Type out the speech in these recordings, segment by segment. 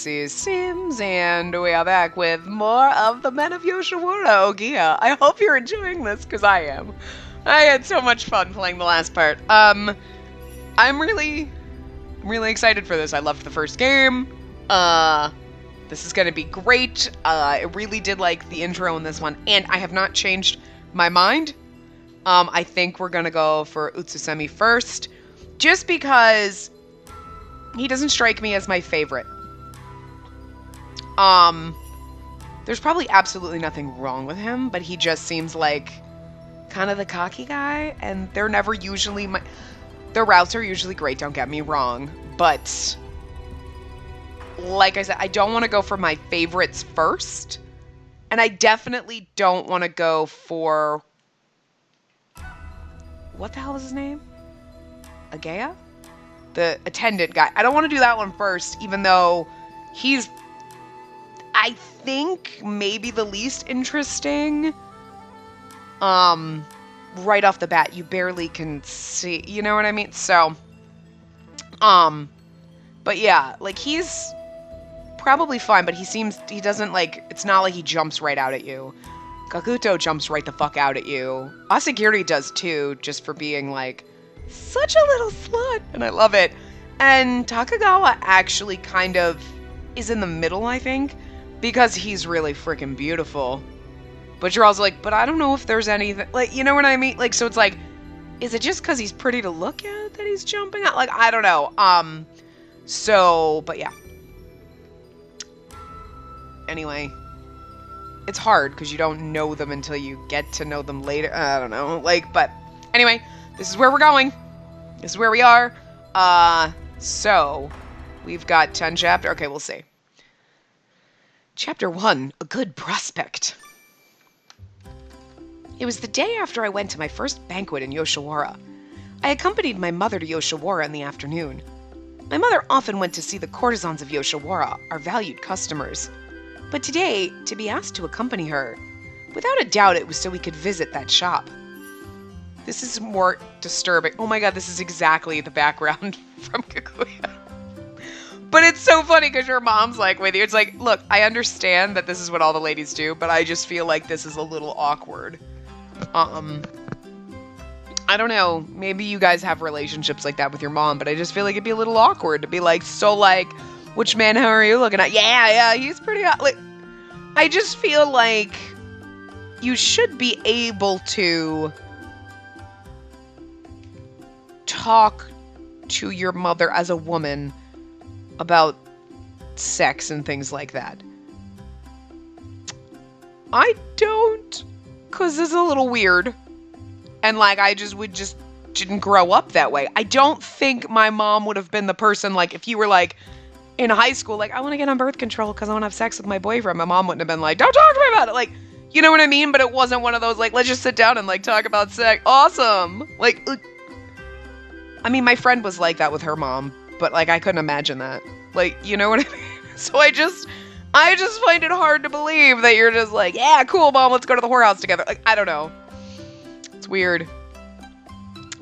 Spacey Sims, and we are back with more of the Men of Yoshiwara, Ohgiya. I hope you're enjoying this, because I am. I had so much fun playing the last part. I'm really excited for this. I loved the first game. This is gonna be great. I really did like the intro in this one, and I have not changed my mind. I think we're gonna go for Utsusemi first, just because he doesn't strike me as my favorite. There's probably absolutely nothing wrong with him, but he just seems like kind of the cocky guy, and they're never usually their routes are usually great, don't get me wrong, but like I said, I don't want to go for my favorites first, and I definitely don't want to go for, what the hell is his name? Ohgiya? The attendant guy. I don't want to do that one first, even though he's, I think, maybe the least interesting. Right off the bat, you barely can see, you know what I mean? So, but yeah, like, he's probably fine, but he doesn't, like, it's not like he jumps right out at you. Kakuto jumps right the fuck out at you. Asagiri does too, just for being, like, such a little slut, and I love it. And Takagawa actually kind of is in the middle, I think, because he's really freaking beautiful. But you're also like, but I don't know if there's anything, like, you know what I mean? Like, so it's like, is it just because he's pretty to look at that he's jumping out? Like, I don't know. So, but yeah. Anyway, it's hard because you don't know them until you get to know them later. I don't know. Like, but anyway, this is where we're going. This is where we are. So we've got 10 chapters. Okay, we'll see. Chapter 1, A Good Prospect. It was the day after I went to my first banquet in Yoshiwara. I accompanied my mother to Yoshiwara in the afternoon. My mother often went to see the courtesans of Yoshiwara, our valued customers. But today, to be asked to accompany her, without a doubt it was so we could visit that shop. This is more disturbing. Oh my god, this is exactly the background from Kikuya. But it's so funny because your mom's like with you. It's like, look, I understand that this is what all the ladies do, but I just feel like this is a little awkward. I don't know. Maybe you guys have relationships like that with your mom, but I just feel like it'd be a little awkward to be like, so like, which man, how are you looking at? Yeah, he's pretty hot. Like, I just feel like you should be able to talk to your mother as a woman about sex and things like that. I don't, because it's a little weird. And like, I just didn't grow up that way. I don't think my mom would have been the person, like, if you were like, in high school, like, I want to get on birth control because I want to have sex with my boyfriend. My mom wouldn't have been like, don't talk to me about it. Like, you know what I mean? But it wasn't one of those, like, let's just sit down and, like, talk about sex. Awesome. Like, I mean, my friend was like that with her mom, but, like, I couldn't imagine that. Like, you know what I mean? So I just find it hard to believe that you're just like, yeah, cool, mom, let's go to the whorehouse together. Like, I don't know. It's weird.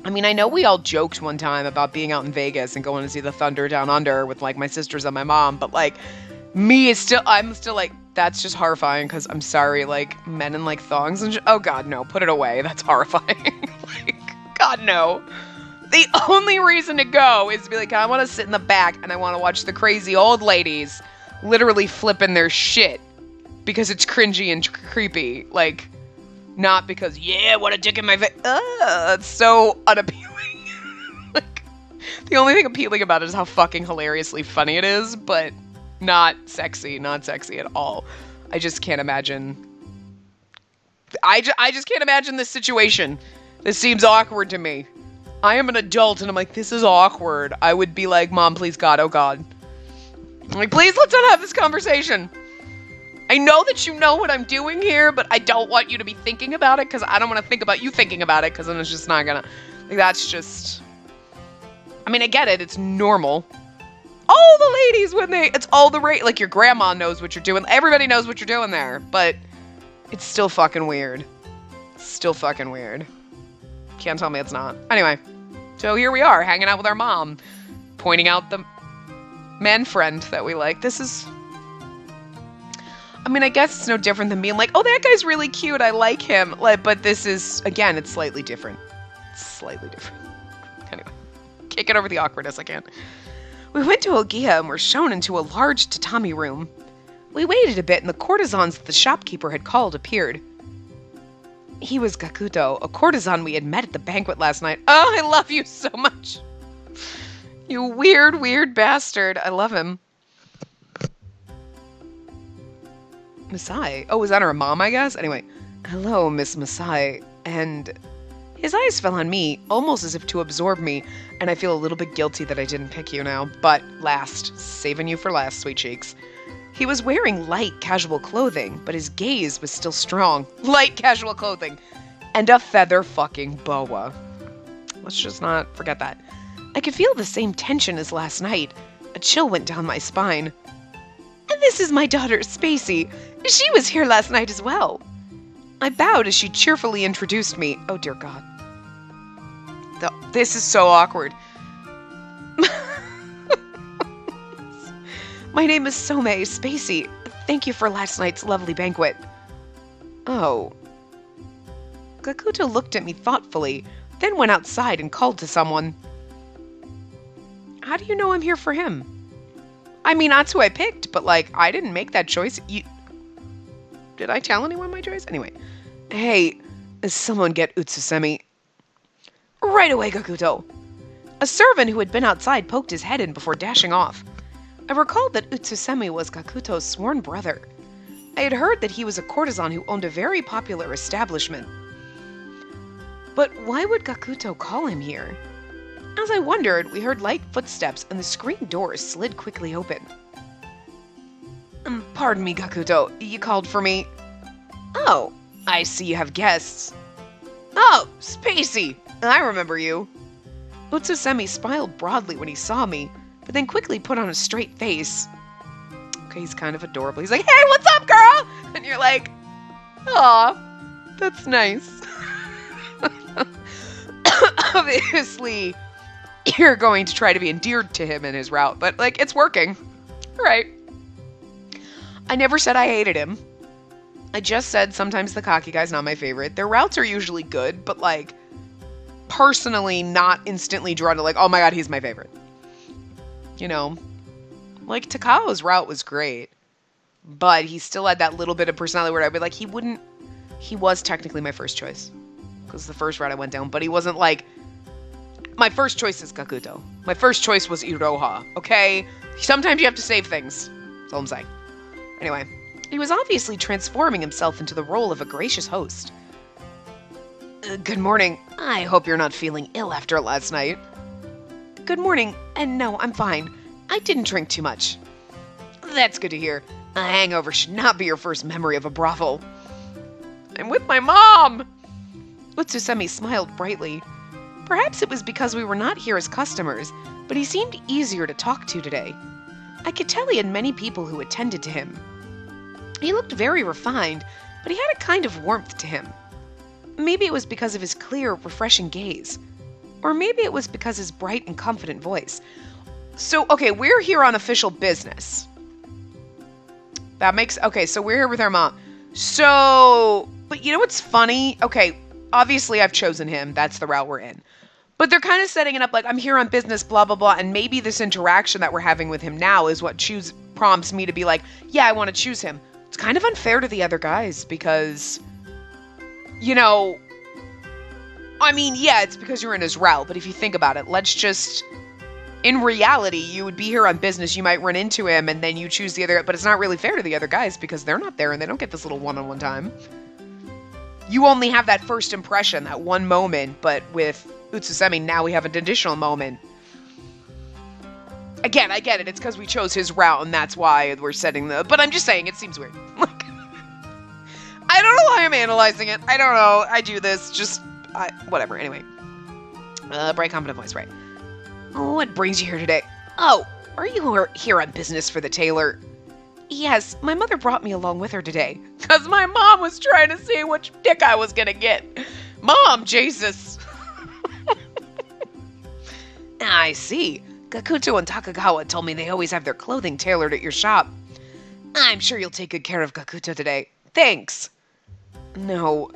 I mean, I know we all joked one time about being out in Vegas and going to see the Thunder Down Under with, like, my sisters and my mom, but, like, I'm still like, that's just horrifying, because I'm sorry, like, men in, like, thongs and oh god, no, put it away, that's horrifying. Like, god, no. The only reason to go is to be like, I want to sit in the back and I want to watch the crazy old ladies literally flipping their shit, because it's cringy and creepy, like, not because, yeah, what a dick in my face. It's so unappealing. Like, the only thing appealing about it is how fucking hilariously funny it is, but not sexy at all. I just can't imagine. I just can't imagine this situation. This seems awkward to me. I am an adult and I'm like, this is awkward. I would be like, Mom, please, God, oh God. I'm like, please, let's not have this conversation. I know that you know what I'm doing here, but I don't want you to be thinking about it, because I don't want to think about you thinking about it, because then it's just not gonna, like, that's just, I mean, I get it, it's normal. All the ladies, it's all the like, your grandma knows what you're doing, everybody knows what you're doing there, but it's still fucking weird. Still fucking weird. Can't tell me it's not. Anyway, so here we are, hanging out with our mom, pointing out the man friend that we like. This is... I mean, I guess it's no different than being like, oh, that guy's really cute, I like him. Like, but this is, again, it's slightly different. Slightly different. Anyway, can't get over the awkwardness, I can't. We went to Ohgiya and were shown into a large tatami room. We waited a bit and the courtesans that the shopkeeper had called appeared. He was Gakuto, a courtesan we had met at the banquet last night. Oh, I love you so much. You weird, weird bastard. I love him. Masai. Oh, was that her mom, I guess? Anyway. Hello, Miss Masai. And his eyes fell on me, almost as if to absorb me, and I feel a little bit guilty that I didn't pick you now. But last. Saving you for last, sweet cheeks. He was wearing light, casual clothing, but his gaze was still strong. Light, casual clothing. And a feather fucking boa. Let's just not forget that. I could feel the same tension as last night. A chill went down my spine. And this is my daughter, Spacey. She was here last night as well. I bowed as she cheerfully introduced me. Oh, dear God. This is so awkward. My name is Some Spacey. Thank you for last night's lovely banquet. Oh. Gakuto looked at me thoughtfully, then went outside and called to someone. How do you know I'm here for him? I mean, that's who I picked, but, like, I didn't make that choice. Did I tell anyone my choice? Anyway. Hey, someone get Utsusemi. Right away, Gakuto. A servant who had been outside poked his head in before dashing off. I recalled that Utsusemi was Gakuto's sworn brother. I had heard that he was a courtesan who owned a very popular establishment. But why would Gakuto call him here? As I wondered, we heard light footsteps and the screen door slid quickly open. Pardon me, Gakuto. You called for me? Oh, I see you have guests. Oh, Spacey! I remember you. Utsusemi smiled broadly when he saw me, but then quickly put on a straight face. Okay, he's kind of adorable. He's like, hey, what's up, girl? And you're like, aw, that's nice. Obviously, you're going to try to be endeared to him in his route, but, like, it's working. All right. I never said I hated him. I just said sometimes the cocky guy's not my favorite. Their routes are usually good, but, like, personally not instantly drawn to, like, oh my god, he's my favorite. You know? Like, Takao's route was great, but he still had that little bit of personality where I'd be like, he was technically my first choice. Because the first route I went down, but he wasn't like, my first choice is Gakuto. My first choice was Iroha, okay? Sometimes you have to save things. That's all I'm saying. Anyway, he was obviously transforming himself into the role of a gracious host. Good morning. I hope you're not feeling ill after last night. Good morning, and no, I'm fine. I didn't drink too much. That's good to hear. A hangover should not be your first memory of a brothel. I'm with my mom! Utsusemi smiled brightly. Perhaps it was because we were not here as customers, but he seemed easier to talk to today. I could tell he had many people who attended to him. He looked very refined, but he had a kind of warmth to him. Maybe it was because of his clear, refreshing gaze. Or maybe it was because his bright and confident voice. So, okay, we're here on official business. Okay, so we're here with our mom. So, but you know what's funny? Okay, obviously I've chosen him. That's the route we're in. But they're kind of setting it up like, I'm here on business, blah, blah, blah. And maybe this interaction that we're having with him now is what prompts me to be like, yeah, I want to choose him. It's kind of unfair to the other guys because, you know, I mean, yeah, it's because you're in his route. But if you think about it, in reality, you would be here on business. You might run into him and then you choose the other. But it's not really fair to the other guys because they're not there and they don't get this little one-on-one time. You only have that first impression, that one moment, but with Utsusemi, now we have an additional moment. Again, I get it. It's because we chose his route, and that's why we're setting but I'm just saying, it seems weird. Like, I don't know why I'm analyzing it. I don't know. I do this. Whatever. Anyway. Bright, confident voice, right. What brings you here today? Oh, are you here on business for the tailor? Yes, my mother brought me along with her today. Because my mom was trying to see which dick I was going to get. Mom, Jesus. I see. Gakuto and Takagawa told me they always have their clothing tailored at your shop. I'm sure you'll take good care of Gakuto today. Thanks. No,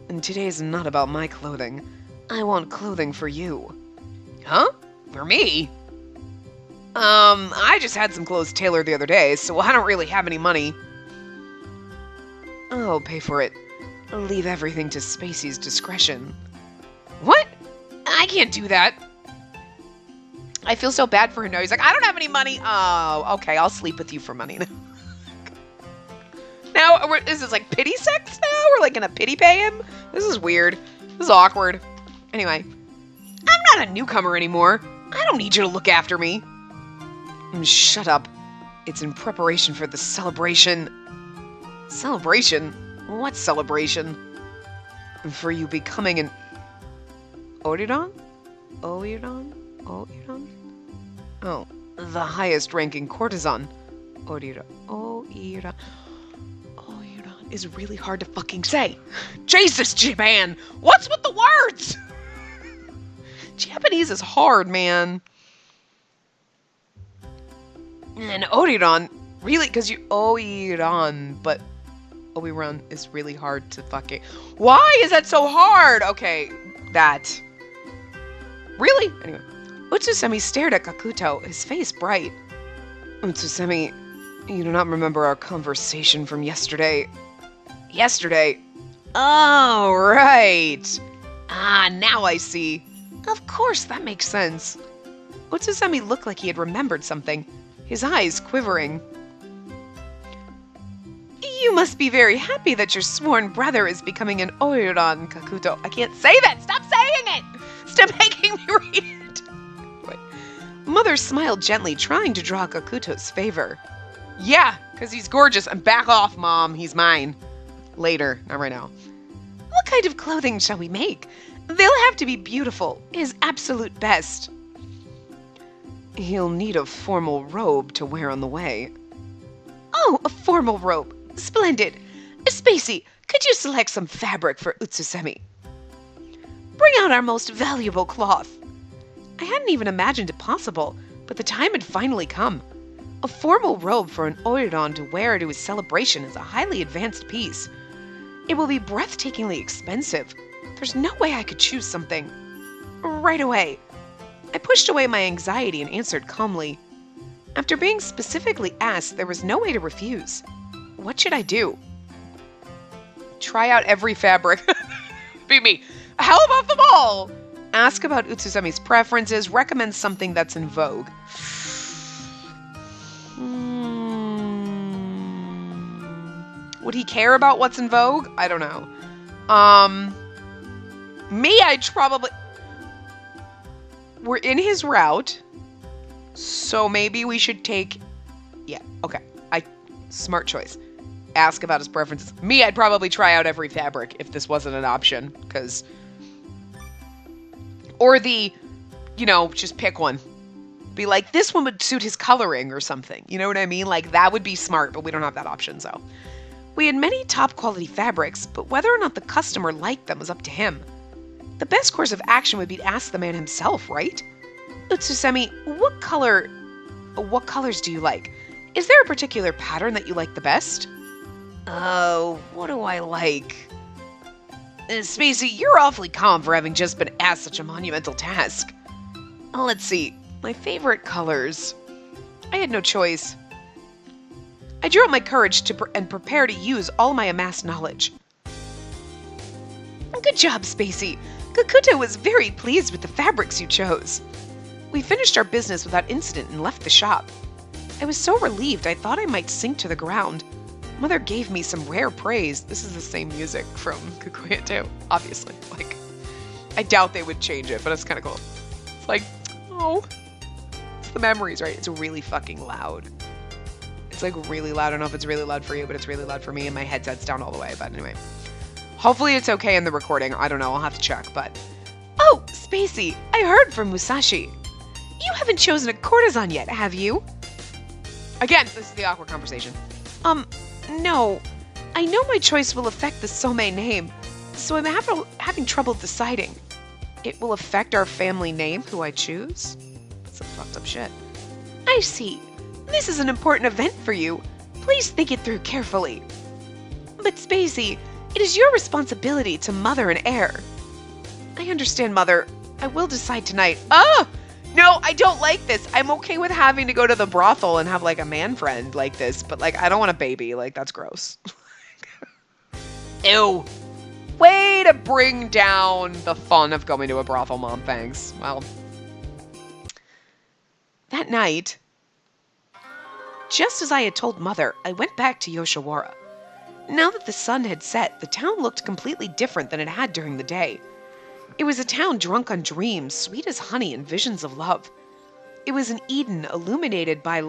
and today is not about my clothing. I want clothing for you. Huh? For me? I just had some clothes tailored the other day, so I don't really have any money. I'll pay for it. I'll leave everything to Spacey's discretion. What? I can't do that. I feel so bad for him now. He's like, I don't have any money. Oh, okay, I'll sleep with you for money now. Now, is this like pity sex now? We're like gonna pity pay him? This is weird. This is awkward. Anyway, I'm not a newcomer anymore. I don't need you to look after me. Shut up. It's in preparation for the celebration. Celebration? What celebration? For you becoming an... Oriran? Oriran? Oriran? Oh, the highest ranking courtesan. Oriran. Oriran. Oriran is really hard to fucking say. Jesus, Japan! What's with the words? Japanese is hard, man. And Oriran, really, because you Oriran, but Oriran is really hard to fucking... Why is that so hard? Okay, that. Really? Anyway. Utsusemi stared at Gakuto, his face bright. Utsusemi, you do not remember our conversation from yesterday. Yesterday? Oh, right. Ah, now I see. Of course, that makes sense. Utsusemi looked like he had remembered something, his eyes quivering. You must be very happy that your sworn brother is becoming an Oriran, Gakuto. I can't say that! Stop saying it! Stop making me read it! Wait. Mother smiled gently, trying to draw Gakuto's favor. Yeah, because he's gorgeous. And back off, Mom. He's mine. Later, not right now. What kind of clothing shall we make? They'll have to be beautiful. His absolute best. He'll need a formal robe to wear on the way. Oh, a formal robe. Splendid. Spacey, could you select some fabric for Utsusemi? Bring out our most valuable cloth. I hadn't even imagined it possible, but the time had finally come. A formal robe for an Oriran to wear to his celebration is a highly advanced piece. It will be breathtakingly expensive. There's no way I could choose something. Right away. I pushed away my anxiety and answered calmly. After being specifically asked, there was no way to refuse. What should I do? Try out every fabric. Be me. How about them all? Ask about Utsusemi's preferences. Recommend something that's in vogue. Would he care about what's in vogue? I don't know. Me, I'd probably... We're in his route. So maybe we should take... Yeah, okay. Smart choice. Ask about his preferences. Me, I'd probably try out every fabric if this wasn't an option. Because... Or just pick one. Be like, this one would suit his coloring or something. You know what I mean? Like, that would be smart, but we don't have that option, so... We had many top-quality fabrics, but whether or not the customer liked them was up to him. The best course of action would be to ask the man himself, right? Utsusemi, what colors do you like? Is there a particular pattern that you like the best? Oh, what do I like? Spacey, you're awfully calm for having just been asked such a monumental task. Let's see. My favorite colors. I had no choice. I drew up my courage and prepare to use all my amassed knowledge. Good job, Spacey. Gakuto was very pleased with the fabrics you chose. We finished our business without incident and left the shop. I was so relieved I thought I might sink to the ground. Mother gave me some rare praise. This is the same music from Kikuya too, obviously. Like, I doubt they would change it, but it's kind of cool. It's like, oh, it's the memories, right? It's really fucking loud. It's like really loud. I don't know if it's really loud for you, but it's really loud for me, and my headset's down all the way. But anyway, hopefully it's okay in the recording. I don't know. I'll have to check. But oh, Spacey, I heard from Musashi. You haven't chosen a courtesan yet, have you? Again, this is the awkward conversation. No. I know my choice will affect the Somei name, so I'm having trouble deciding. It will affect our family name, who I choose? What the fuck? fucked up shit. I see. This is an important event for you. Please think it through carefully. But Spacey, it is your responsibility to mother an heir. I understand, Mother. I will decide tonight. Ah! No, I don't like this. I'm okay with having to go to the brothel and have, like, a man friend like this, but, like, I don't want a baby. Like, that's gross. Ew. Way to bring down the fun of going to a brothel, Mom. Thanks. Well, that night, just as I had told Mother, I went back to Yoshiwara. Now that the sun had set, the town looked completely different than it had during the day. It was a town drunk on dreams, sweet as honey and visions of love. It was an Eden illuminated by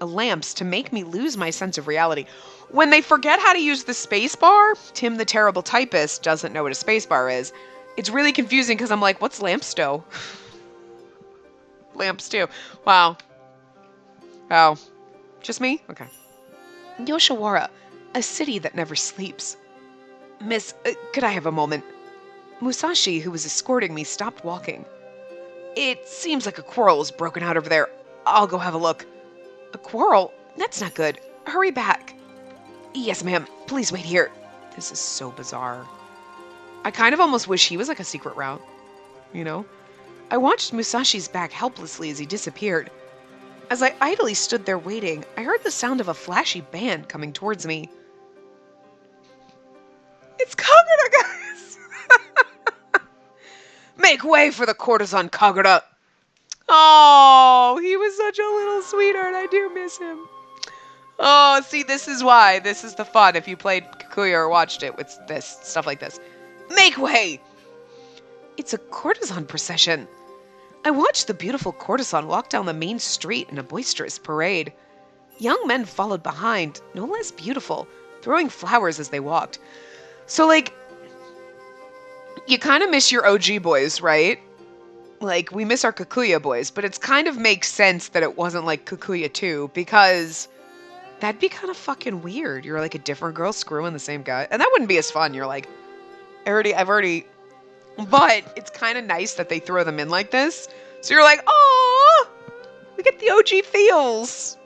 lamps to make me lose my sense of reality. When they forget how to use the space bar, Tim the terrible typist doesn't know what a space bar is. It's really confusing because I'm like, what's lampsto? Lampsto. Wow. Oh. Just me? Okay. Yoshiwara, a city that never sleeps. Miss, could I have a moment? Musashi, who was escorting me, stopped walking. It seems like a quarrel has broken out over there. I'll go have a look. A quarrel? That's not good. Hurry back. Yes, ma'am. Please wait here. This is so bizarre. I kind of almost wish he was like a secret route. You know? I watched Musashi's back helplessly as he disappeared. As I idly stood there waiting, I heard the sound of a flashy band coming towards me. It's Kagura, guys! Make way for the courtesan Kagura! Oh, he was such a little sweetheart. I do miss him. Oh, see, this is why. This is the fun if you played Kikuya or watched it with this, stuff like this. Make way! It's a courtesan procession. I watched the beautiful courtesan walk down the main street in a boisterous parade. Young men followed behind, no less beautiful, throwing flowers as they walked. So, like, you kind of miss your OG boys, right? Like, we miss our Kikuya boys, but it's kind of makes sense that it wasn't like Kikuya 2, because that'd be kind of fucking weird. You're like a different girl screwing the same guy. And that wouldn't be as fun. You're like, I've already... But it's kind of nice that they throw them in like this. So you're like, oh, we get the OG feels.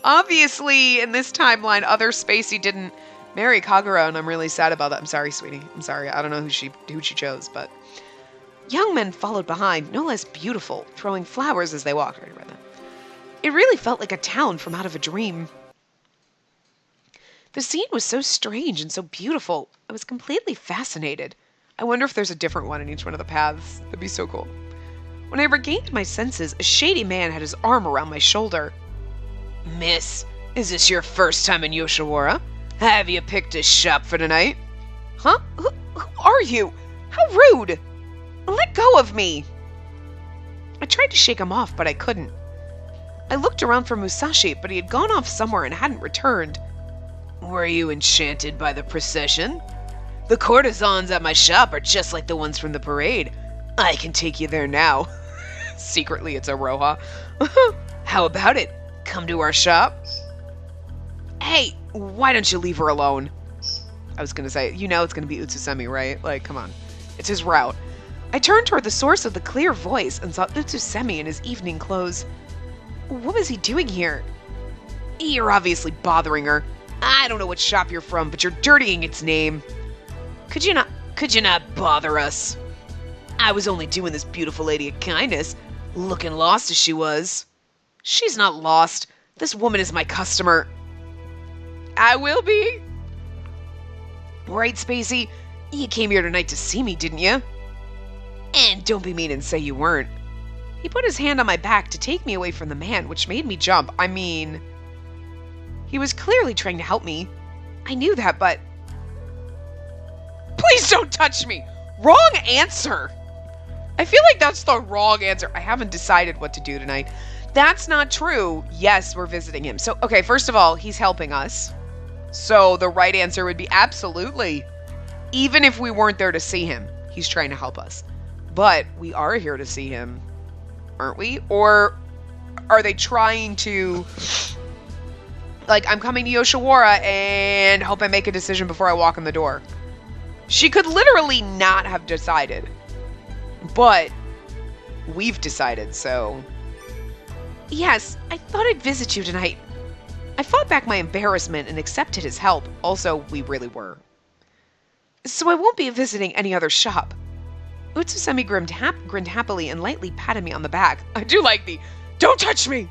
Obviously, in this timeline, other Spacey didn't marry Kagura, and I'm really sad about that. I'm sorry, sweetie. I'm sorry. I don't know who she chose, but... Young men followed behind, no less beautiful, throwing flowers as they walked. I already read that. It really felt like a town from out of a dream. The scene was so strange and so beautiful. I was completely fascinated. I wonder if there's a different one in each one of the paths. That'd be so cool. When I regained my senses, a shady man had his arm around my shoulder. Miss, is this your first time in Yoshiwara? Have you picked a shop for tonight? Huh? Who are you? How rude! Let go of me! I tried to shake him off, but I couldn't. I looked around for Musashi, but he had gone off somewhere and hadn't returned. Were you enchanted by the procession? The courtesans at my shop are just like the ones from the parade. I can take you there now. Secretly, it's a Roha. How about it? Come to our shop? Hey, why don't you leave her alone? I was gonna say, you know it's gonna be Utsusemi, right? Like, come on. It's his route. I turned toward the source of the clear voice and saw Utsusemi in his evening clothes. What was he doing here? You're obviously bothering her. I don't know what shop you're from, but you're dirtying its name. Could you not bother us? I was only doing this beautiful lady a kindness, looking lost as she was. She's not lost. This woman is my customer. I will be. Right, Spacey? You came here tonight to see me, didn't you? And don't be mean and say you weren't. He put his hand on my back to take me away from the man, which made me jump. I mean, he was clearly trying to help me. I knew that, but... Please don't touch me! Wrong answer! I feel like that's the wrong answer. I haven't decided what to do tonight. That's not true. Yes, we're visiting him. So, okay, first of all, he's helping us. So the right answer would be absolutely. Even if we weren't there to see him, he's trying to help us. But we are here to see him, aren't we? Or are they trying to... Like, I'm coming to Yoshiwara and hope I make a decision before I walk in the door. She could literally not have decided. But we've decided, so... Yes, I thought I'd visit you tonight. I fought back my embarrassment and accepted his help. Also, we really were. So I won't be visiting any other shop. Utsusemi grinned happily and lightly patted me on the back. I do like the, don't touch me!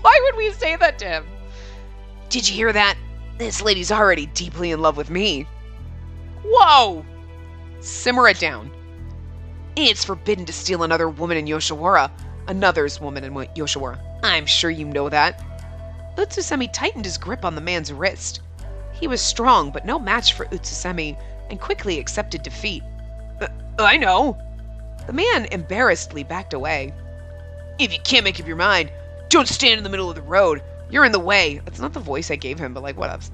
Why would we say that to him? Did you hear that? This lady's already deeply in love with me. Whoa! Simmer it down. It's forbidden to steal another woman in Yoshiwara. Another's woman in Yoshiwara. I'm sure you know that. Utsusemi tightened his grip on the man's wrist. He was strong, but no match for Utsusemi, and quickly accepted defeat. I know. The man embarrassedly backed away. If you can't make up your mind, don't stand in the middle of the road. You're in the way. That's not the voice I gave him, but like, what else?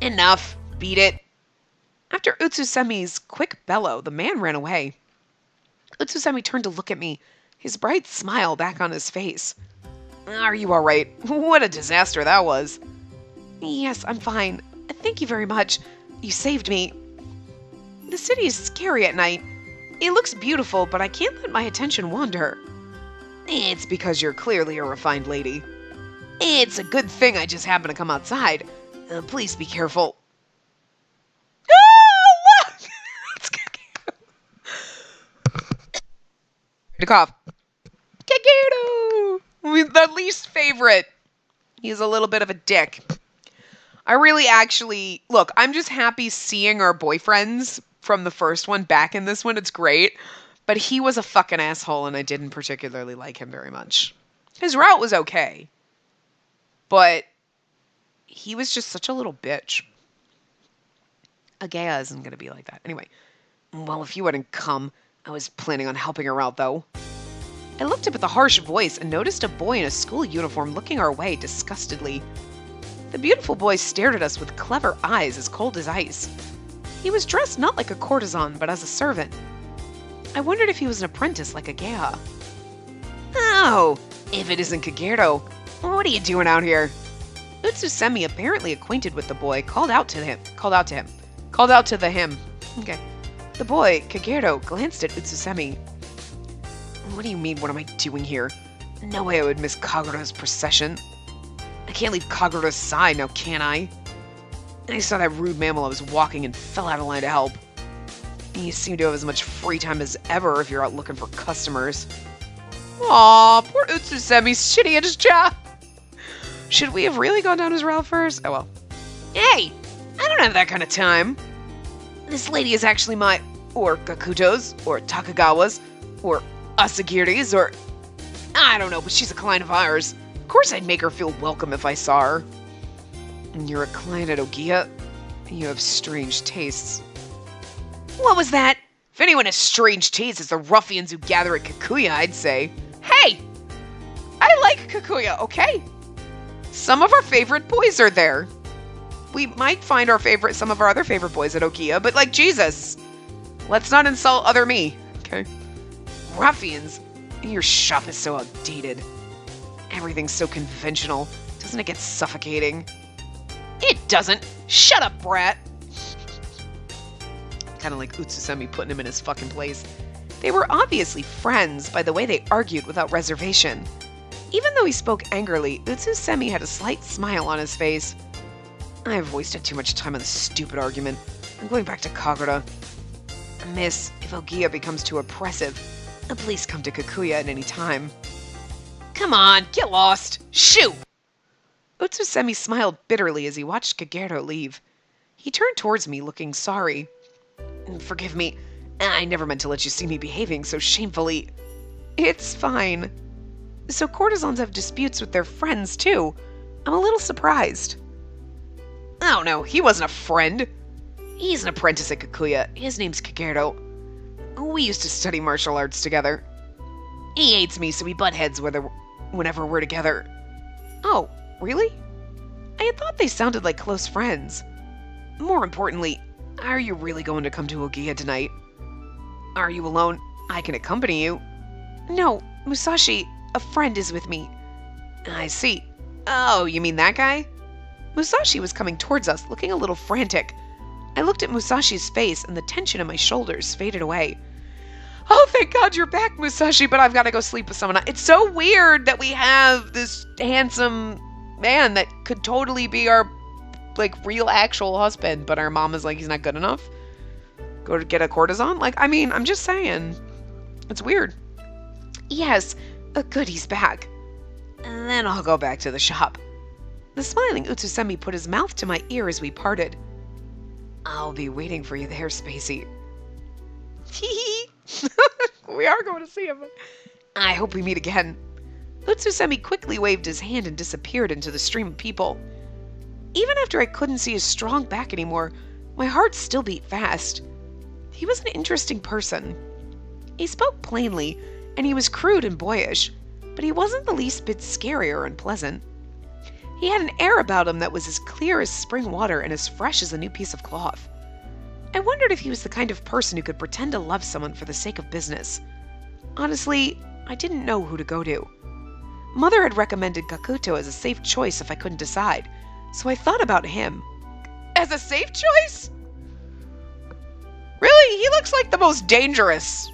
Enough. Beat it. After Utsusemi's quick bellow, the man ran away. Utsusemi turned to look at me, his bright smile back on his face. Are you all right? What a disaster that was. Yes, I'm fine. Thank you very much. You saved me. The city is scary at night. It looks beautiful, but I can't let my attention wander. It's because you're clearly a refined lady. It's a good thing I just happened to come outside. Please be careful. Oh, look! It's to cough. Kageru! The least favorite. He's a little bit of a dick. I really actually... Look, I'm just happy seeing our boyfriends from the first one back in this one. It's great. But he was a fucking asshole, and I didn't particularly like him very much. His route was okay. But he was just such a little bitch. Ohgiya isn't going to be like that. Anyway. Well, if you hadn't come, I was planning on helping her out, though. I looked up at the harsh voice and noticed a boy in a school uniform looking our way disgustedly. The beautiful boy stared at us with clever eyes as cold as ice. He was dressed not like a courtesan, but as a servant. I wondered if he was an apprentice like Ohgiya. Oh, if it isn't Kageru, what are you doing out here? Utsusemi, apparently acquainted with the boy, called out to him. Okay. The boy, Kageru, glanced at Utsusemi. What do you mean, what am I doing here? No way I would miss Kagura's procession. I can't leave Kagura's side now, can I? I saw that rude man while I was walking and fell out of line to help. You seem to have as much free time as ever if you're out looking for customers. Aw, poor Utsusemi's shitty at his job. Should we have really gone down his route first? Oh well. Hey, I don't have that kind of time. This lady is actually my, or Gakuto's, or Takagawa's, or Asagiri's, or I don't know, but she's a client of ours. Of course I'd make her feel welcome if I saw her. And you're a client at Ohgiya? You have strange tastes. What was that? If anyone has strange tastes, it's the ruffians who gather at Kikuya, I'd say. Hey! I like Kikuya, okay? Some of our favorite boys are there. We might find some of our other favorite boys at Ohgiya, but like, Jesus. Let's not insult other me, okay? Ruffians? Your shop is so outdated. Everything's so conventional. Doesn't it get suffocating? It doesn't. Shut up, brat. Kind of like Utsusemi putting him in his fucking place. They were obviously friends by the way they argued without reservation. Even though he spoke angrily, Utsusemi had a slight smile on his face. I've wasted too much time on this stupid argument. I'm going back to Kagura. Miss, if Ohgiya becomes too oppressive, please come to Kikuya at any time. Come on, get lost. Shoot! Utsusemi smiled bitterly as he watched Kageru leave. He turned towards me, looking sorry. Forgive me. I never meant to let you see me behaving so shamefully. It's fine. So courtesans have disputes with their friends, too. I'm a little surprised. Oh no, he wasn't a friend. He's an apprentice at Kikuya. His name's Kageru. We used to study martial arts together. He hates me, so we butt heads whenever we're together. Oh, really? I had thought they sounded like close friends. More importantly, are you really going to come to Ohgiya tonight? Are you alone? I can accompany you. No, Musashi, a friend is with me. I see. Oh, you mean that guy? Musashi was coming towards us, looking a little frantic. I looked at Musashi's face, and the tension in my shoulders faded away. Oh, thank God you're back, Musashi, but I've got to go sleep with someone. It's so weird that we have this handsome man that could totally be our, like, real actual husband, but our mom is like, he's not good enough. Go to get a courtesan? Like, I mean, I'm just saying. It's weird. Yes, good, he's back. And then I'll go back to the shop. The smiling Utsusemi put his mouth to my ear as we parted. I'll be waiting for you there, Spacey. Hee. We are going to see him. I hope we meet again. Utsusemi quickly waved his hand and disappeared into the stream of people. Even after I couldn't see his strong back anymore, my heart still beat fast. He was an interesting person. He spoke plainly, and he was crude and boyish, but he wasn't the least bit scary or unpleasant. He had an air about him that was as clear as spring water and as fresh as a new piece of cloth. I wondered if he was the kind of person who could pretend to love someone for the sake of business. Honestly, I didn't know who to go to. Mother had recommended Kakuto as a safe choice if I couldn't decide, so I thought about him. As a safe choice? Really? He looks like the most dangerous.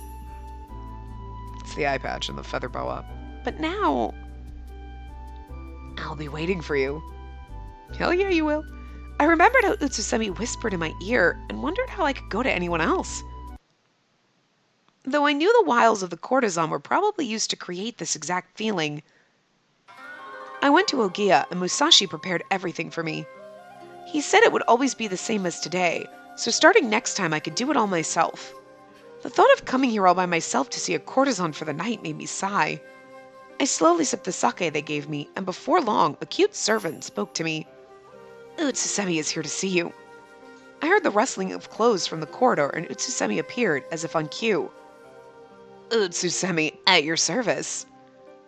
It's the eye patch and the feather boa. But now, I'll be waiting for you. Hell yeah, you will. I remembered how Utsusemi whispered in my ear and wondered how I could go to anyone else. Though I knew the wiles of the courtesan were probably used to create this exact feeling, I went to Ohgiya and Musashi prepared everything for me. He said it would always be the same as today, so starting next time I could do it all myself. The thought of coming here all by myself to see a courtesan for the night made me sigh. I slowly sipped the sake they gave me, and before long, a cute servant spoke to me. Utsusemi is here to see you. I heard the rustling of clothes from the corridor, and Utsusemi appeared, as if on cue. Utsusemi, at your service.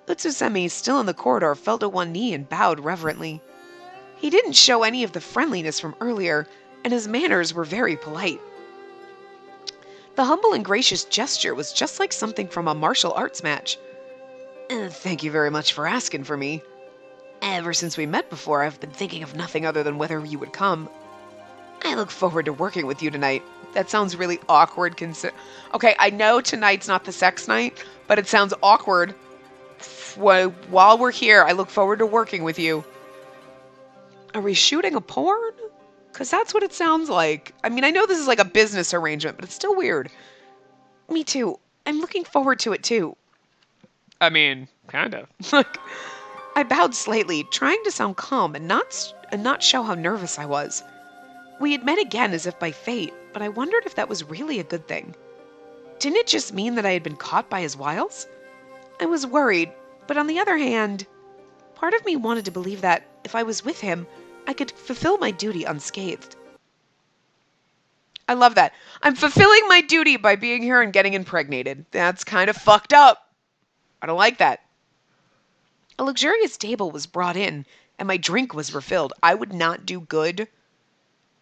Utsusemi, still in the corridor, fell to one knee and bowed reverently. He didn't show any of the friendliness from earlier, and his manners were very polite. The humble and gracious gesture was just like something from a martial arts match. Thank you very much for asking for me. Ever since we met before, I've been thinking of nothing other than whether you would come. I look forward to working with you tonight. That sounds really awkward. Okay, I know tonight's not the sex night, but it sounds awkward. While we're here, I look forward to working with you. Are we shooting a porn? Because that's what it sounds like. I mean, I know this is like a business arrangement, but it's still weird. Me too. I'm looking forward to it too. I mean, kind of. I bowed slightly, trying to sound calm and not show how nervous I was. We had met again as if by fate, but I wondered if that was really a good thing. Didn't it just mean that I had been caught by his wiles? I was worried, but on the other hand, part of me wanted to believe that, if I was with him, I could fulfill my duty unscathed. I love that. I'm fulfilling my duty by being here and getting impregnated. That's kind of fucked up. I don't like that. A luxurious table was brought in, and my drink was refilled. I would not do good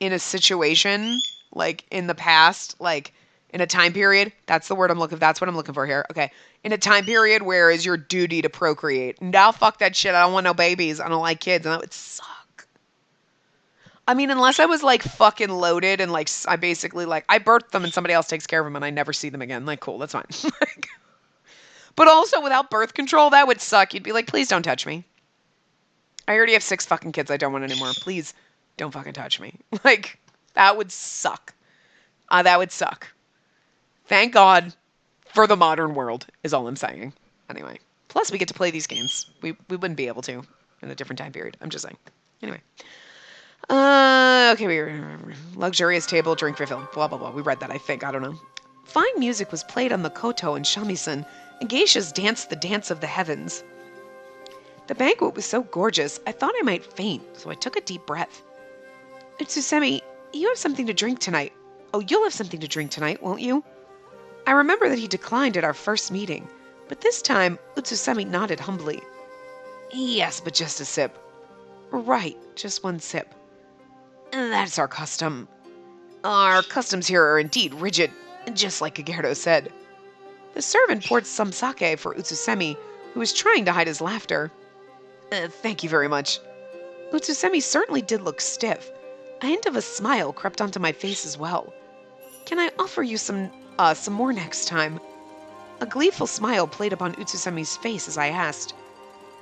in a situation, like, in the past, like, in a time period. That's the word that's what I'm looking for here. Okay. In a time period where is your duty to procreate. Now fuck that shit. I don't want no babies. I don't like kids. And that would suck. I mean, unless I was, like, fucking loaded and, like, I basically, like, I birthed them and somebody else takes care of them and I never see them again. Like, cool, that's fine. But also, without birth control, that would suck. You'd be like, please don't touch me. I already have 6 fucking kids I don't want anymore. Please don't fucking touch me. Like, that would suck. That would suck. Thank God for the modern world, is all I'm saying. Anyway. Plus, we get to play these games. We wouldn't be able to in a different time period. I'm just saying. Anyway. Okay, we were luxurious table, drink refill, blah, blah, blah. We read that, I think. I don't know. Fine music was played on the koto and shamisen, and geishas danced the dance of the heavens. The banquet was so gorgeous, I thought I might faint, so I took a deep breath. Utsusemi, you have something to drink tonight. Oh, you'll have something to drink tonight, won't you? I remember that he declined at our first meeting, but this time, Utsusemi nodded humbly. Yes, but just a sip. Right, just one sip. That's our custom. Our customs here are indeed rigid, just like Kagerto said. The servant poured some sake for Utsusemi, who was trying to hide his laughter. Thank you very much. Utsusemi certainly did look stiff. A hint of a smile crept onto my face as well. Can I offer you some more next time? A gleeful smile played upon Utsusemi's face as I asked,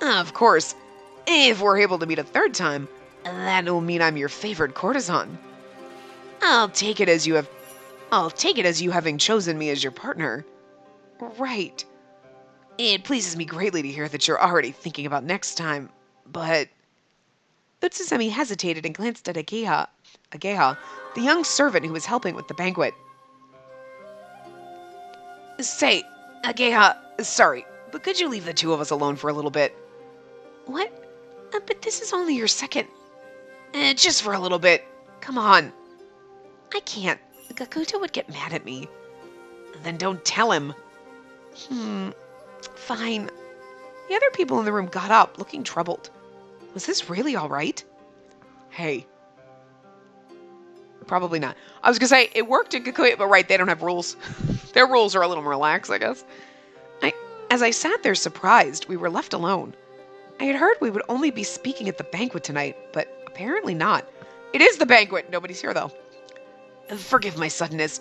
Of course, if we're able to meet a third time, that will mean I'm your favorite courtesan. I'll take it as you having chosen me as your partner. Right. It pleases me greatly to hear that you're already thinking about next time, but... Utsusemi hesitated and glanced at Ohgiya, the young servant who was helping with the banquet. Say, Ohgiya, sorry, but could you leave the two of us alone for a little bit? What? But this is only your second... just for a little bit. Come on. I can't. Gakuto would get mad at me. Then don't tell him. Fine. The other people in the room got up, looking troubled. Was this really all right? Hey. Probably not. I was going to say, it worked in Gakuya, but right, they don't have rules. Their rules are a little more lax, I guess. As I sat there surprised, we were left alone. I had heard we would only be speaking at the banquet tonight, but apparently not. It is the banquet. Nobody's here, though. Forgive my suddenness,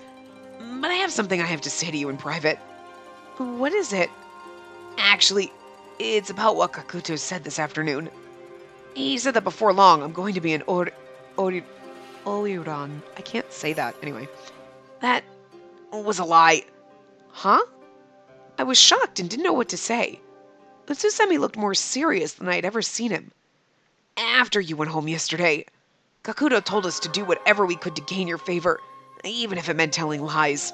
but I have something I have to say to you in private. What is it? Actually, it's about what Gakuto said this afternoon. He said that before long, I'm going to be an Oyuran. I can't say that. Anyway, that was a lie. Huh? I was shocked and didn't know what to say. Utsusemi looked more serious than I had ever seen him. After you went home yesterday, Gakuto told us to do whatever we could to gain your favor, even if it meant telling lies.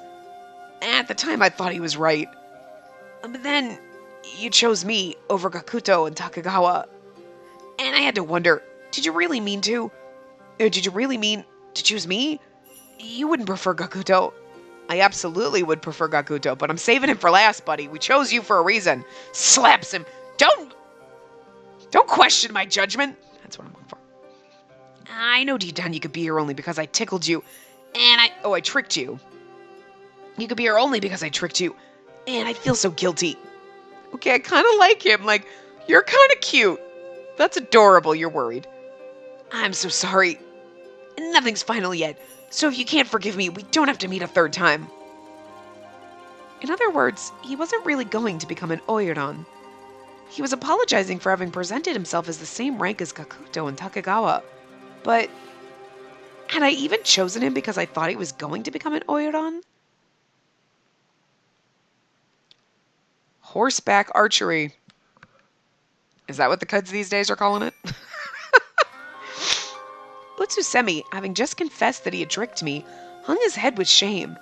At the time, I thought he was right. But then, you chose me over Gakuto and Takagawa. And I had to wonder, did you really mean to? Did you really mean to choose me? You wouldn't prefer Gakuto. I absolutely would prefer Gakuto, but I'm saving him for last, buddy. We chose you for a reason. Slaps him. Don't question my judgment. That's what I'm looking for. I know deep down you could be here only because I tickled you, and I tricked you. You could be here only because I tricked you, and I feel so guilty. Okay, I kind of like him. Like, you're kind of cute. That's adorable. You're worried. I'm so sorry. Nothing's final yet, so if you can't forgive me, we don't have to meet a third time. In other words, he wasn't really going to become an Oyuran. He was apologizing for having presented himself as the same rank as Gakuto and Takagawa. But had I even chosen him because I thought he was going to become an Oyuran? Horseback archery. Is that what the kids these days are calling it? Utsusemi, having just confessed that he had tricked me, hung his head with shame.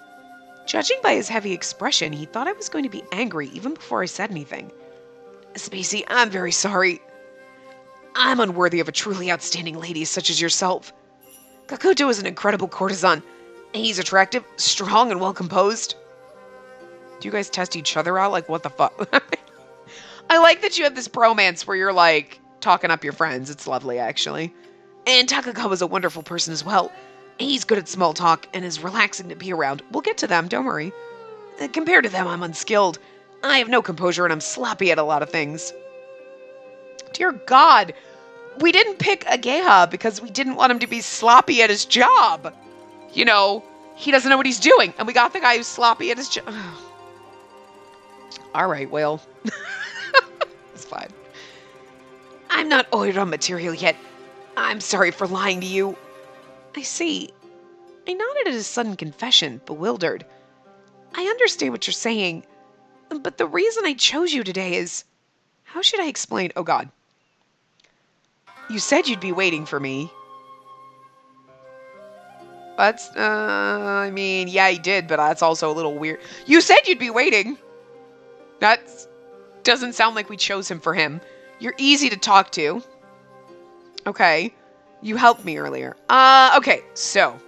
Judging by his heavy expression, he thought I was going to be angry even before I said anything. Spacey, I'm very sorry. I'm unworthy of a truly outstanding lady such as yourself. Gakuto is an incredible courtesan. He's attractive, strong, and well-composed. Do you guys test each other out? Like, what the fuck? I like that you have this bromance where you're, like, talking up your friends. It's lovely, actually. And Takagawa's a wonderful person as well. He's good at small talk and is relaxing to be around. We'll get to them, don't worry. Compared to them, I'm unskilled. I have no composure and I'm sloppy at a lot of things. Dear God, we didn't pick Ohgiya because we didn't want him to be sloppy at his job. You know, he doesn't know what he's doing. And we got the guy who's sloppy at his job. All right, well. It's fine. I'm not Oyuran material yet. I'm sorry for lying to you. I see. I nodded at his sudden confession, bewildered. I understand what you're saying, but the reason I chose you today is... How should I explain? Oh, God. You said you'd be waiting for me. That's, I mean, yeah, he did, but that's also a little weird. You said you'd be waiting. That doesn't sound like we chose him for him. You're easy to talk to. Okay. You helped me earlier. Okay, so.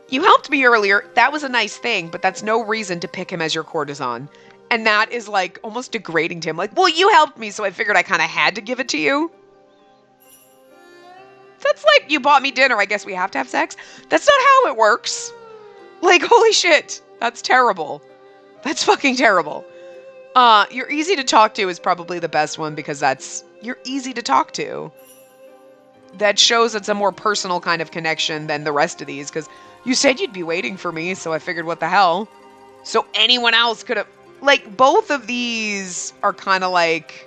You helped me earlier. That was a nice thing, but that's no reason to pick him as your courtesan. And that is, like, almost degrading to him. Like, well, you helped me, so I figured I kind of had to give it to you. That's like, you bought me dinner, I guess we have to have sex? That's not how it works. Like, holy shit. That's terrible. That's fucking terrible. You're easy to talk to is probably the best one because you're easy to talk to. That shows it's a more personal kind of connection than the rest of these because you said you'd be waiting for me, so I figured what the hell. So anyone else could have, like, both of these are kind of like,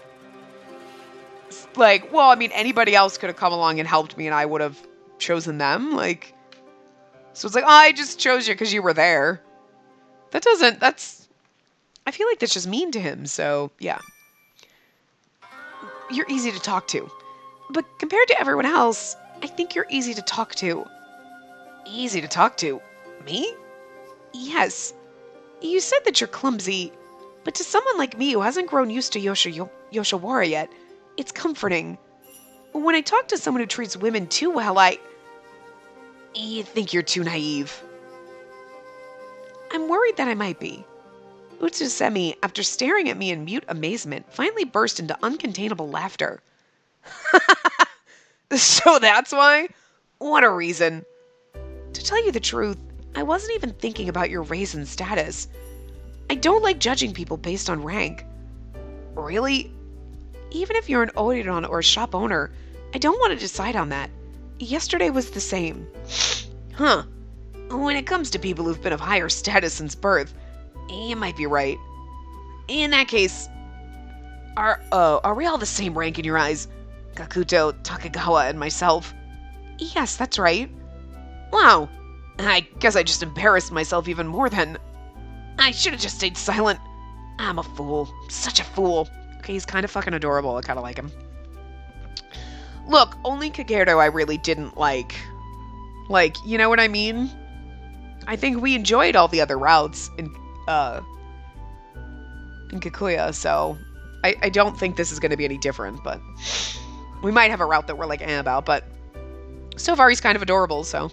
well, I mean, anybody else could have come along and helped me and I would have chosen them. Like, so it's like, oh, I just chose you because you were there. I feel like that's just mean to him. So yeah. You're easy to talk to. But compared to everyone else, I think you're easy to talk to. Easy to talk to? Me? Yes. You said that you're clumsy, but to someone like me who hasn't grown used to Yoshiwara yet, it's comforting. When I talk to someone who treats women too well, You think you're too naive. I'm worried that I might be. Utsusemi, after staring at me in mute amazement, finally burst into uncontainable laughter. So that's why? What a reason. To tell you the truth, I wasn't even thinking about your race and status. I don't like judging people based on rank. Really? Even if you're an Oiran or a shop owner, I don't want to decide on that. Yesterday was the same. Huh. When it comes to people who've been of higher status since birth, you might be right. In that case, are we all the same rank in your eyes? Gakuto, Takagawa, and myself? Yes, that's right. Wow. I guess I just embarrassed myself even more then. I should have just stayed silent. I'm a fool. Such a fool. Okay, he's kind of fucking adorable. I kind of like him. Look, only Kageru I really didn't like. Like, you know what I mean? I think we enjoyed all the other routes in Kikuya, so I don't think this is going to be any different, but we might have a route that we're like about, but so far he's kind of adorable, so.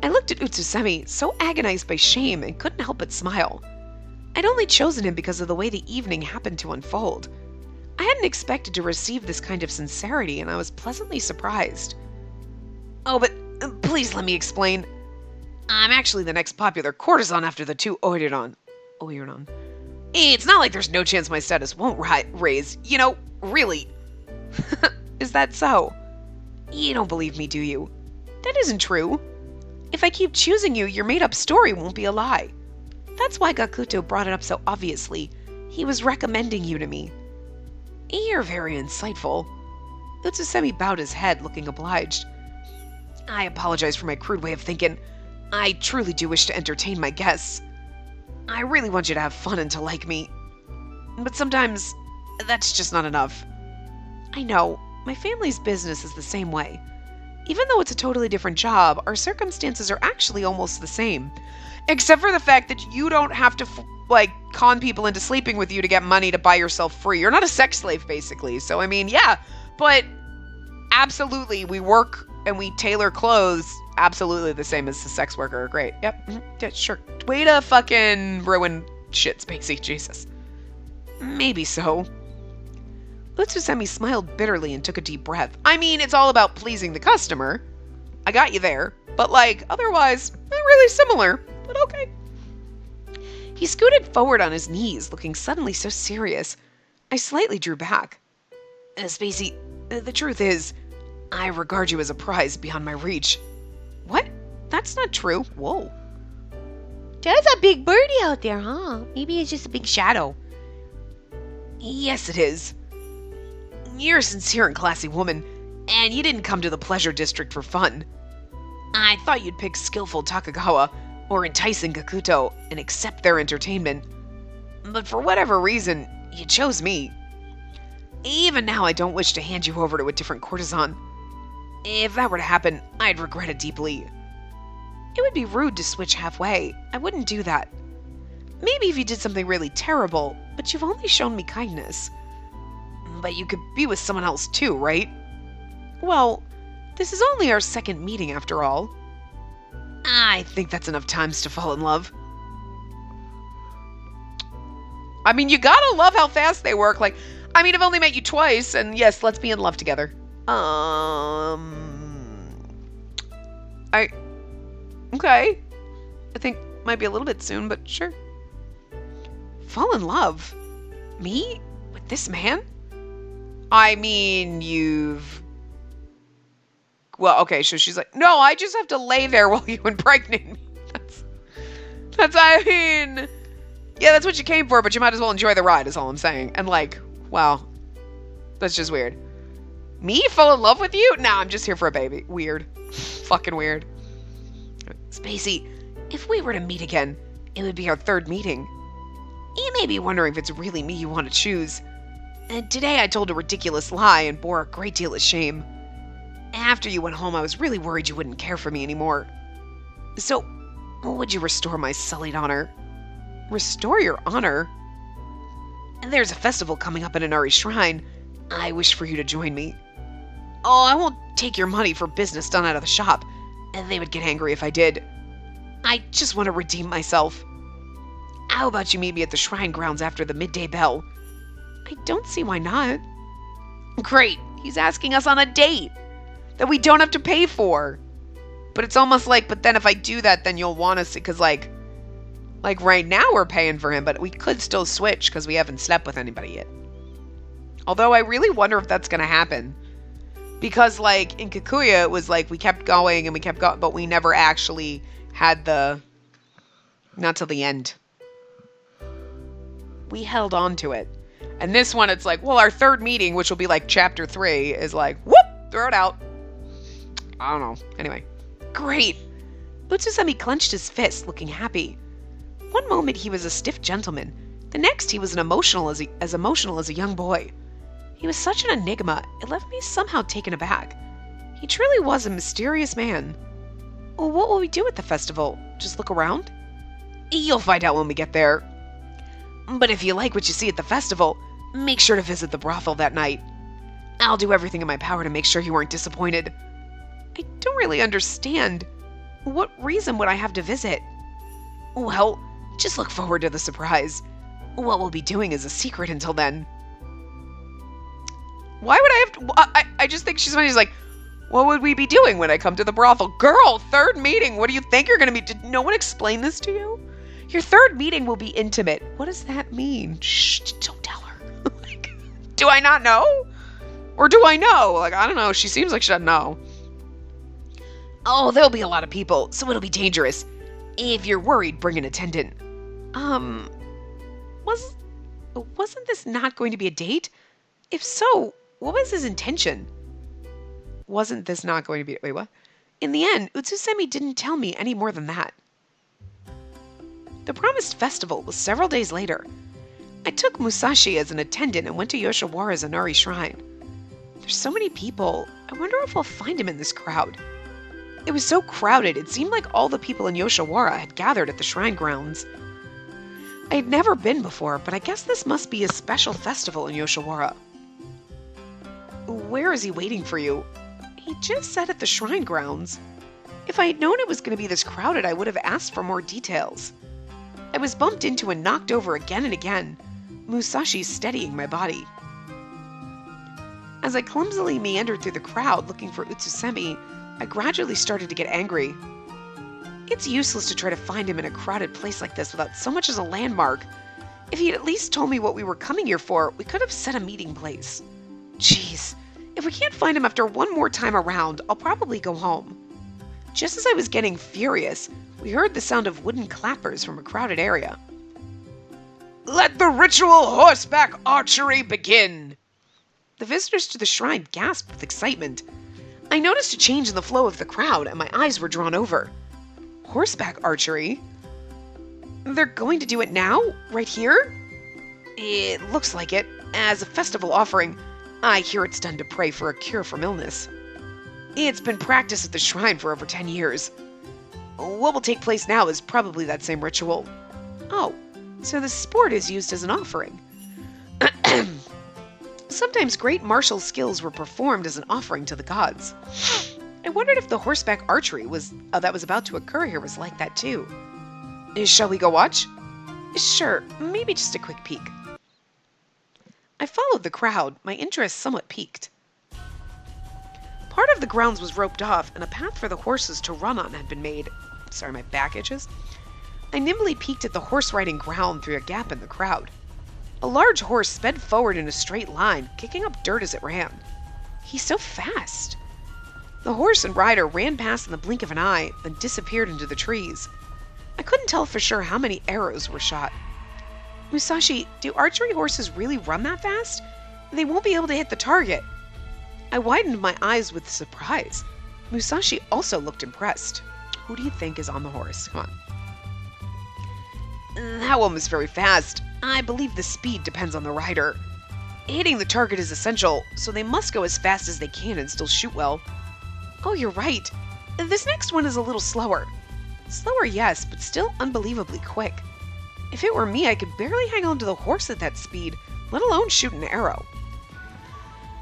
I looked at Utsusemi, so agonized by shame, and couldn't help but smile. I'd only chosen him because of the way the evening happened to unfold. I hadn't expected to receive this kind of sincerity, and I was pleasantly surprised. Oh, but please let me explain. I'm actually the next popular courtesan after the two Oiran. It's not like there's no chance my status won't raise. You know, really. Is that so? You don't believe me, do you? That isn't true. If I keep choosing you, your made-up story won't be a lie. That's why Gakuto brought it up so obviously. He was recommending you to me. You're very insightful. Utsusemi bowed his head, looking obliged. I apologize for my crude way of thinking. I truly do wish to entertain my guests. I really want you to have fun and to like me. But sometimes, that's just not enough. I know, my family's business is the same way. Even though it's a totally different job, our circumstances are actually almost the same. Except for the fact that you don't have to, con people into sleeping with you to get money to buy yourself free. You're not a sex slave, basically. So, I mean, yeah. But, absolutely, we work and we tailor clothes absolutely the same as the sex worker. Great. Yep. Mm-hmm. Yeah, sure. Way to fucking ruin shit, Spacey. Jesus. Maybe so. Utsusemi smiled bitterly and took a deep breath. I mean, it's all about pleasing the customer. I got you there. But, otherwise, not really similar. But okay. He scooted forward on his knees, looking suddenly so serious. I slightly drew back. Spacey, the truth is, I regard you as a prize beyond my reach. What? That's not true. Whoa. There's a big birdie out there, huh? Maybe it's just a big shadow. Yes, it is. You're a sincere and classy woman, and you didn't come to the pleasure district for fun. I thought you'd pick skillful Takagawa or enticing Gakuto and accept their entertainment. But for whatever reason, you chose me. Even now, I don't wish to hand you over to a different courtesan. If that were to happen, I'd regret it deeply. It would be rude to switch halfway. I wouldn't do that. Maybe if you did something really terrible, but you've only shown me kindness. But you could be with someone else too, right? Well, this is only our second meeting after all. I think that's enough times to fall in love. I mean, you gotta love how fast they work. I've only met you twice, and yes, let's be in love together. Okay. I think might be a little bit soon, but sure. Fall in love? Me? With this man? I mean, well, okay, so she's like, no, I just have to lay there while you impregnate me. Yeah, that's what you came for, but you might as well enjoy the ride, is all I'm saying. And like, wow, that's just weird. Me fall in love with you? Nah, I'm just here for a baby. Weird. Fucking weird. Spacey, if we were to meet again, it would be our third meeting. You may be wondering if it's really me you want to choose. And today I told a ridiculous lie and bore a great deal of shame. After you went home, I was really worried you wouldn't care for me anymore. So, would you restore my sullied honor? Restore your honor? There's a festival coming up at Inari Shrine. I wish for you to join me. Oh, I won't take your money for business done out of the shop, and they would get angry if I did. I just want to redeem myself. How about you meet me at the shrine grounds after the midday bell? I don't see why not. Great, he's asking us on a date that we don't have to pay for. But it's almost like, but then if I do that, then you'll want us to, because like right now we're paying for him, but we could still switch because we haven't slept with anybody yet. Although I really wonder if that's going to happen. Because like in Kikuya, it was like we kept going and we kept going, but we never actually had not till the end. We held on to it. And this one, it's like, well, our third meeting, which will be like chapter 3, is like, whoop, throw it out. I don't know. Anyway. Great. Utsusemi clenched his fist, looking happy. One moment he was a stiff gentleman. The next he was as emotional as a young boy. He was such an enigma, it left me somehow taken aback. He truly was a mysterious man. Well, what will we do at the festival? Just look around? You'll find out when we get there. But if you like what you see at the festival, make sure to visit the brothel that night. I'll do everything in my power to make sure you aren't disappointed. I don't really understand. What reason would I have to visit? Well, just look forward to the surprise. What we'll be doing is a secret until then. Why would I have to... I just think she's funny. She's like, what would we be doing when I come to the brothel? Girl, third meeting. What do you think you're going to be... Did no one explain this to you? Your third meeting will be intimate. What does that mean? Shh, don't tell her. Like, do I not know? Or do I know? Like, I don't know. She seems like she doesn't know. Oh, there'll be a lot of people, so it'll be dangerous. If you're worried, bring an attendant. Wasn't this not going to be a date? If so, what was his intention? Wasn't this not going to be... Wait, what? In the end, Utsusemi didn't tell me any more than that. The promised festival was several days later. I took Musashi as an attendant and went to Yoshiwara's Inari Shrine. There's so many people. I wonder if I'll find him in this crowd. It was so crowded, it seemed like all the people in Yoshiwara had gathered at the shrine grounds. I had never been before, but I guess this must be a special festival in Yoshiwara. Where is he waiting for you? He just said at the shrine grounds. If I had known it was going to be this crowded, I would have asked for more details. I was bumped into and knocked over again and again, Musashi steadying my body. As I clumsily meandered through the crowd looking for Utsusemi, I gradually started to get angry. It's useless to try to find him in a crowded place like this without so much as a landmark. If he'd at least told me what we were coming here for, we could have set a meeting place. Jeez, if we can't find him after one more time around, I'll probably go home. Just as I was getting furious, we heard the sound of wooden clappers from a crowded area. Let the ritual horseback archery begin! The visitors to the shrine gasped with excitement. I noticed a change in the flow of the crowd, and my eyes were drawn over. Horseback archery? They're going to do it now? Right here? It looks like it. As a festival offering, I hear it's done to pray for a cure from illness. It's been practiced at the shrine for over 10 years. What will take place now is probably that same ritual. Oh, so the sport is used as an offering. Sometimes great martial skills were performed as an offering to the gods. I wondered if the horseback archery that was about to occur here was like that too. Shall we go watch? Sure, maybe just a quick peek. I followed the crowd, my interest somewhat piqued. Part of the grounds was roped off, and a path for the horses to run on had been made. Sorry, my back itches. I nimbly peeked at the horse-riding ground through a gap in the crowd. A large horse sped forward in a straight line, kicking up dirt as it ran. He's so fast. The horse and rider ran past in the blink of an eye, then disappeared into the trees. I couldn't tell for sure how many arrows were shot. Musashi, do archery horses really run that fast? They won't be able to hit the target. I widened my eyes with surprise. Musashi also looked impressed. Who do you think is on the horse? Come on. That one was very fast. I believe the speed depends on the rider. Hitting the target is essential, so they must go as fast as they can and still shoot well. Oh, you're right. This next one is a little slower. Slower, yes, but still unbelievably quick. If it were me, I could barely hang on to the horse at that speed, let alone shoot an arrow.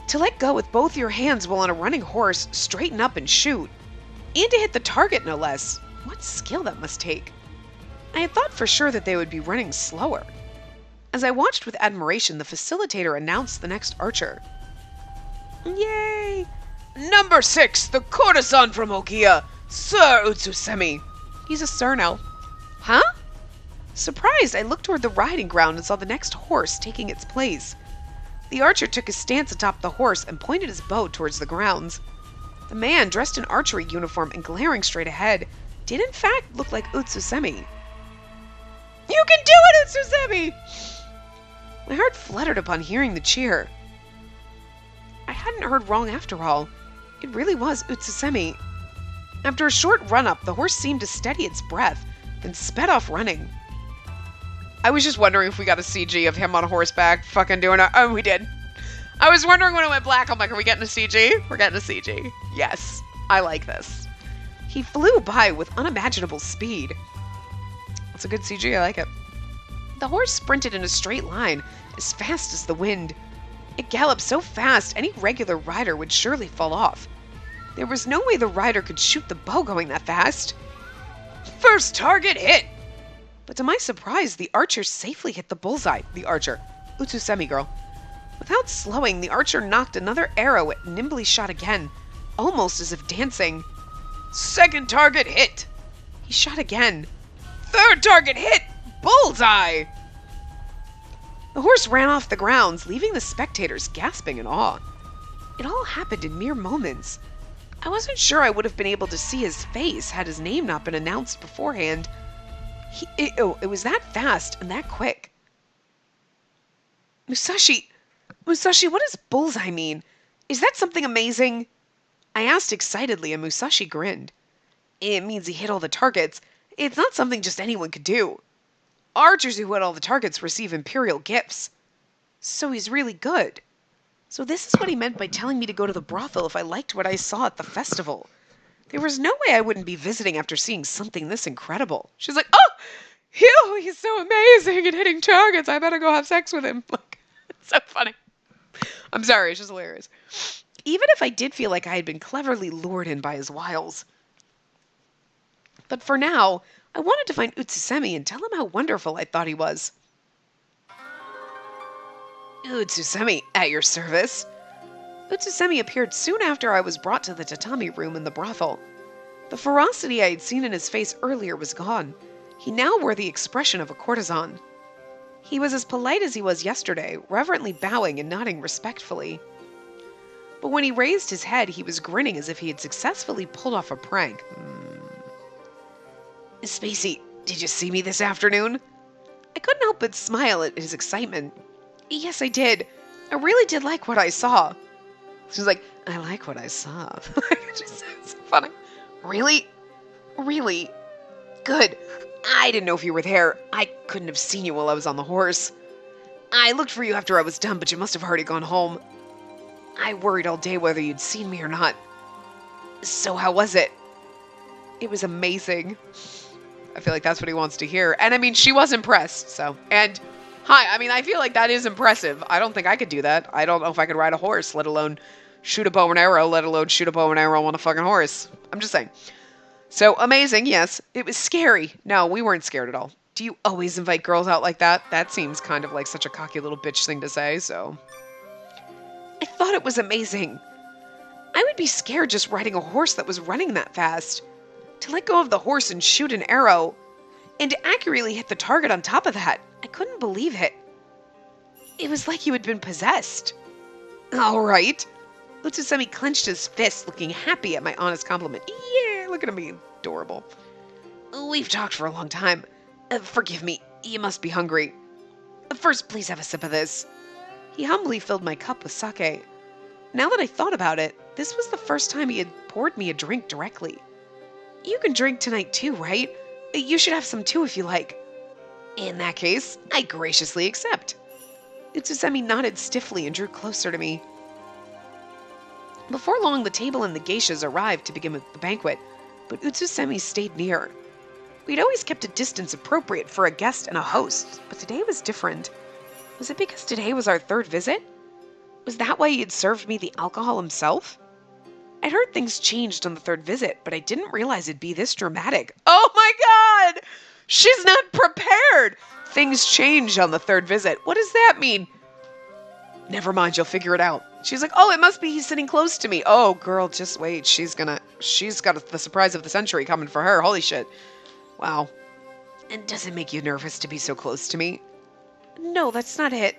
To let go with both your hands while on a running horse, straighten up and shoot. And to hit the target, no less. What skill that must take. I had thought for sure that they would be running slower. As I watched with admiration, the facilitator announced the next archer. Yay! Number 6, the courtesan from Ohgiya, Sir Utsusemi. He's a sir now. Huh? Surprised, I looked toward the riding ground and saw the next horse taking its place. The archer took his stance atop the horse and pointed his bow towards the grounds. The man, dressed in archery uniform and glaring straight ahead, did in fact look like Utsusemi. You can do it, Utsusemi! My heart fluttered upon hearing the cheer. I hadn't heard wrong after all. It really was Utsusemi. After a short run-up, the horse seemed to steady its breath, then sped off running. I was just wondering if we got a CG of him on horseback fucking doing it. Oh, we did. I was wondering when it went black. I'm like, are we getting a CG? We're getting a CG. Yes, I like this. He flew by with unimaginable speed. That's a good CG. I like it. The horse sprinted in a straight line, as fast as the wind. It galloped so fast, any regular rider would surely fall off. There was no way the rider could shoot the bow going that fast. First target hit! But to my surprise, the archer safely hit the bullseye. The archer. Utsusemi girl. Without slowing, the archer knocked another arrow and nimbly shot again, almost as if dancing. Second target hit! He shot again. Third target hit! Bullseye! The horse ran off the grounds, leaving the spectators gasping in awe. It all happened in mere moments. I wasn't sure I would have been able to see his face had his name not been announced beforehand. It was that fast and that quick. Musashi, what does bullseye mean? Is that something amazing? I asked excitedly, and Musashi grinned. It means he hit all the targets. It's not something just anyone could do. Archers who hit all the targets receive imperial gifts. So he's really good. So this is what he meant by telling me to go to the brothel if I liked what I saw at the festival. There was no way I wouldn't be visiting after seeing something this incredible. She's like, oh, he's so amazing at hitting targets. I better go have sex with him. Like, it's so funny. I'm sorry, it's just hilarious. Even if I did feel like I had been cleverly lured in by his wiles. But for now, I wanted to find Utsusemi and tell him how wonderful I thought he was. Utsusemi, at your service. Utsusemi appeared soon after I was brought to the tatami room in the brothel. The ferocity I had seen in his face earlier was gone. He now wore the expression of a courtesan. He was as polite as he was yesterday, reverently bowing and nodding respectfully. But when he raised his head, he was grinning as if he had successfully pulled off a prank. Spacey, did you see me this afternoon? I couldn't help but smile at his excitement. Yes, I did. I really did like what I saw. She's like, I like what I saw. It's so funny. Really? Really? Good. I didn't know if you were there. I couldn't have seen you while I was on the horse. I looked for you after I was done, but you must have already gone home. I worried all day whether you'd seen me or not. So how was it? It was amazing. I feel like that's what he wants to hear. And I mean, she was impressed, so. And, hi, I mean, I feel like that is impressive. I don't think I could do that. I don't know if I could ride a horse, let alone shoot a bow and arrow, let alone shoot a bow and arrow on a fucking horse. I'm just saying. So, amazing, yes. It was scary. No, we weren't scared at all. Do you always invite girls out like that? That seems kind of like such a cocky little bitch thing to say, so. I thought it was amazing. I would be scared just riding a horse that was running that fast. To let go of the horse and shoot an arrow, and to accurately hit the target on top of that, I couldn't believe it. It was like you had been possessed. All right. Utsusemi clenched his fist, looking happy at my honest compliment. Yeah, look at him being adorable. We've talked for a long time. Forgive me, you must be hungry. First, please have a sip of this. He humbly filled my cup with sake. Now that I thought about it, this was the first time he had poured me a drink directly. You can drink tonight too, right? You should have some too if you like. In that case, I graciously accept. Utsusemi nodded stiffly and drew closer to me. Before long, the table and the geishas arrived to begin with the banquet, but Utsusemi stayed near. We'd always kept a distance appropriate for a guest and a host, but today was different. Was it because today was our third visit? Was that why he had served me the alcohol himself? I'd heard things changed on the third visit, but I didn't realize it'd be this dramatic. Oh my god! She's not prepared! Things changed on the third visit. What does that mean? Never mind, you'll figure it out. She's like, oh, it must be he's sitting close to me. Oh, girl, just wait. She's got the surprise of the century coming for her. Holy shit. Wow. And does it make you nervous to be so close to me? No, that's not it.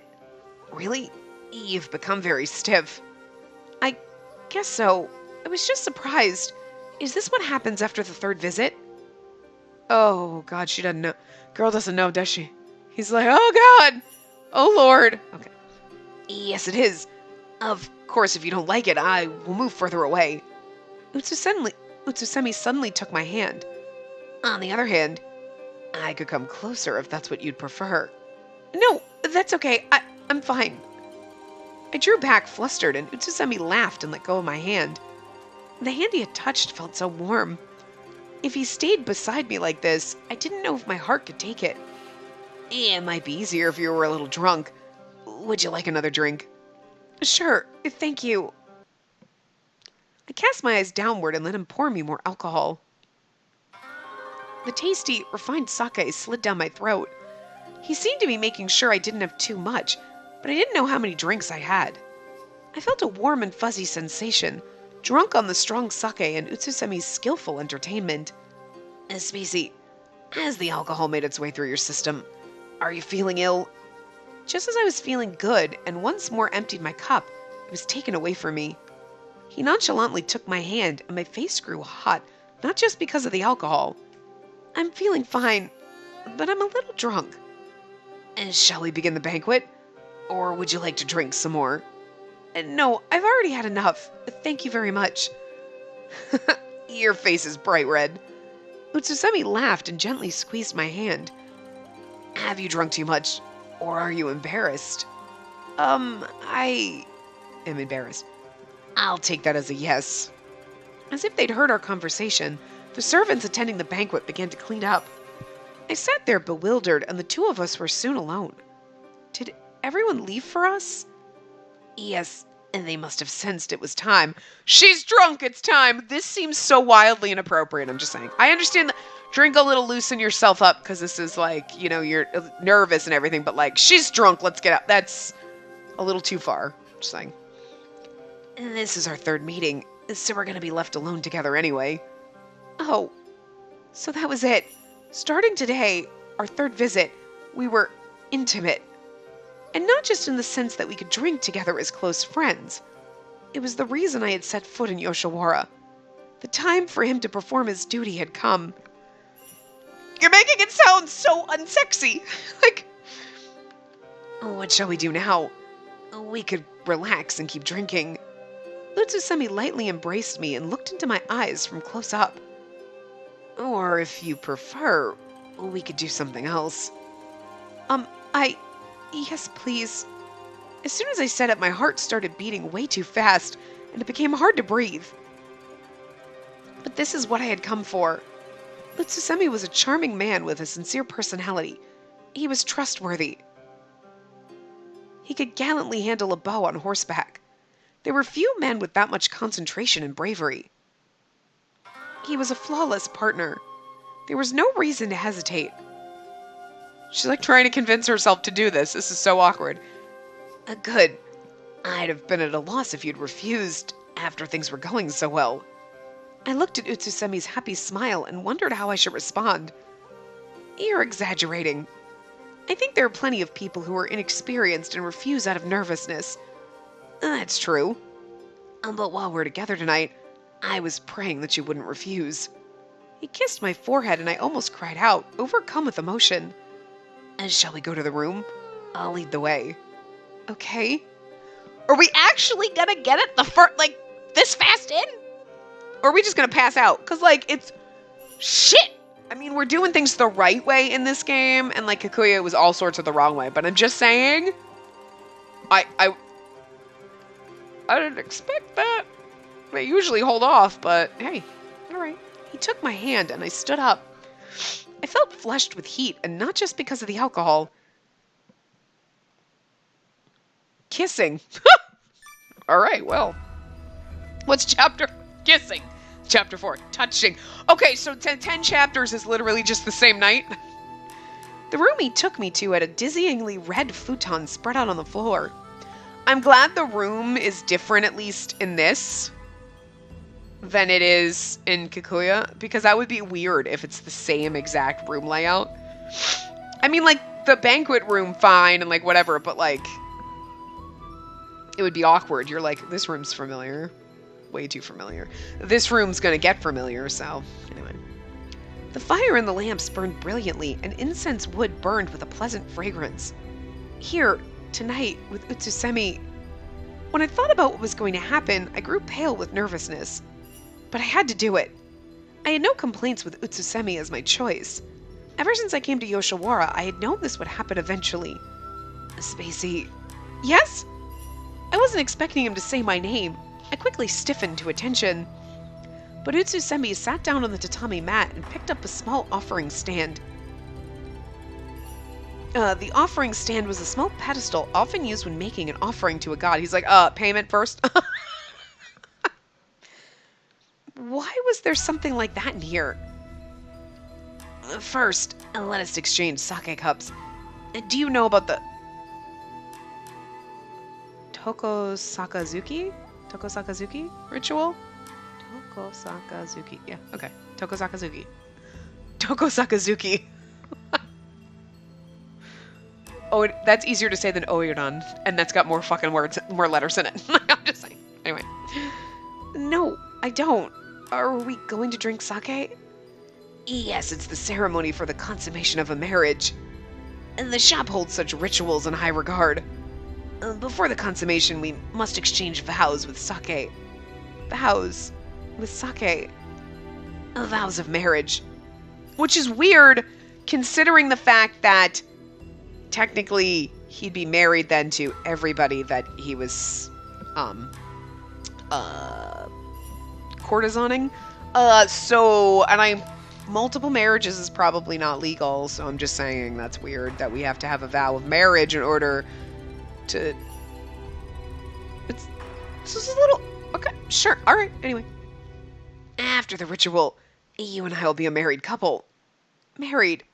Really? You've become very stiff. I guess so. I was just surprised. Is this what happens after the third visit? Oh, God, she doesn't know. Girl doesn't know, does she? He's like, oh, God. Oh, Lord. Okay. Yes, it is. Of course, if you don't like it, I will move further away. Utsusemi suddenly took my hand. On the other hand, I could come closer if that's what you'd prefer. No, that's okay. I'm fine. I drew back, flustered, and Utsusemi laughed and let go of my hand. The hand he had touched felt so warm. If he stayed beside me like this, I didn't know if my heart could take it. It might be easier if you were a little drunk. Would you like another drink? Sure, thank you. I cast my eyes downward and let him pour me more alcohol. The tasty, refined sake slid down my throat. He seemed to be making sure I didn't have too much, but I didn't know how many drinks I had. I felt a warm and fuzzy sensation, drunk on the strong sake and Utsusemi's skillful entertainment. Spacey, has the alcohol made its way through your system? Are you feeling ill? Just as I was feeling good and once more emptied my cup, it was taken away from me. He nonchalantly took my hand and my face grew hot, not just because of the alcohol. I'm feeling fine, but I'm a little drunk. And shall we begin the banquet? Or would you like to drink some more? No, I've already had enough. Thank you very much. Your face is bright red. Utsusemi laughed and gently squeezed my hand. Have you drunk too much? Or are you embarrassed? I am embarrassed. I'll take that as a yes. As if they'd heard our conversation, the servants attending the banquet began to clean up. I sat there bewildered, and the two of us were soon alone. Did everyone leave for us? Yes, and they must have sensed it was time. She's drunk, it's time! This seems so wildly inappropriate, I'm just saying. I understand that. Drink a little, loosen yourself up, because this is like, you're nervous and everything, but like, she's drunk, let's get out. That's a little too far, just saying. And this is our third meeting, so we're going to be left alone together anyway. Oh, so that was it. Starting today, our third visit, we were intimate. And not just in the sense that we could drink together as close friends. It was the reason I had set foot in Yoshiwara. The time for him to perform his duty had come. You're making it sound so unsexy. Like, what shall we do now? We could relax and keep drinking. Utsusemi lightly embraced me and looked into my eyes from close up. Or if you prefer, we could do something else. Yes, please. As soon as I said it, my heart started beating way too fast, and it became hard to breathe. But this is what I had come for. Utsusemi was a charming man with a sincere personality. He was trustworthy. He could gallantly handle a bow on horseback. There were few men with that much concentration and bravery. He was a flawless partner. There was no reason to hesitate. She's like trying to convince herself to do this. This is so awkward. Good. I'd have been at a loss if you'd refused after things were going so well. I looked at Utsusemi's happy smile and wondered how I should respond. You're exaggerating. I think there are plenty of people who are inexperienced and refuse out of nervousness. That's true. But while we're together tonight, I was praying that you wouldn't refuse. He kissed my forehead and I almost cried out, overcome with emotion. Shall we go to the room? I'll lead the way. Okay. Are we actually gonna get it this fast in? Or are we just gonna pass out? Because, it's shit. I mean, we're doing things the right way in this game, and, Kikuya was all sorts of the wrong way. But I'm just saying, I didn't expect that. I usually hold off, but hey, all right. He took my hand, and I stood up. I felt flushed with heat, and not just because of the alcohol. Kissing. All right, well. What's chapter? Kissing. Chapter 4, touching. Okay, so 10 chapters is literally just the same night. The room he took me to had a dizzyingly red futon spread out on the floor. I'm glad the room is different, at least in this, than it is in Kikuya, because that would be weird if it's the same exact room layout. I mean, the banquet room, fine, and, whatever, but, it would be awkward. You're like, this room's familiar. Way too familiar. This room's gonna get familiar, so anyway. The fire in the lamps burned brilliantly, and incense wood burned with a pleasant fragrance. Here, tonight, with Utsusemi. When I thought about what was going to happen, I grew pale with nervousness. But I had to do it. I had no complaints with Utsusemi as my choice. Ever since I came to Yoshiwara, I had known this would happen eventually. Spacey. Yes? I wasn't expecting him to say my name. I quickly stiffened to attention. But Utsusemi sat down on the tatami mat and picked up a small offering stand. The offering stand was a small pedestal often used when making an offering to a god. He's like, payment first? Why was there something like that in here? First, let us exchange sake cups. Do you know about the Tokosakazuki ritual? Tokosakazuki. Yeah, okay. Tokosakazuki. Oh, that's easier to say than Oiran, and that's got more fucking words, more letters in it. I'm just saying. Anyway. No, I don't. Are we going to drink sake? Yes, it's the ceremony for the consummation of a marriage. And the shop holds such rituals in high regard. Before the consummation, we must exchange vows with sake. Vows with sake. Vows of marriage. Which is weird, considering the fact that technically he'd be married then to everybody that he was courtesaning. Multiple marriages is probably not legal, so I'm just saying that's weird that we have to have a vow of marriage in order to... This is a little... Okay, sure, alright, anyway. After the ritual, you and I will be a married couple. Married.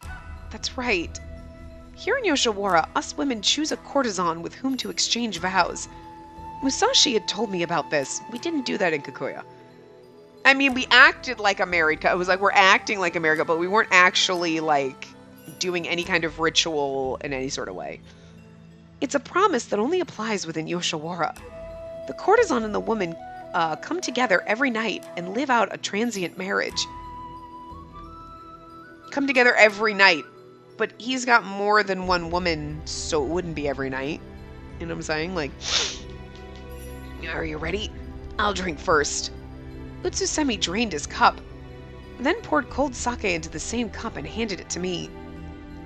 That's right. Here in Yoshiwara, us women choose a courtesan with whom to exchange vows. Musashi had told me about this. We didn't do that in Kikuya. I mean, we acted like a married couple. It was like we're acting like a married couple, but we weren't actually, doing any kind of ritual in any sort of way. It's a promise that only applies within Yoshiwara. The courtesan and the woman come together every night and live out a transient marriage. Come together every night. But he's got more than one woman, so it wouldn't be every night. You know what I'm saying? Are you ready? I'll drink first. Utsusemi drained his cup, then poured cold sake into the same cup and handed it to me.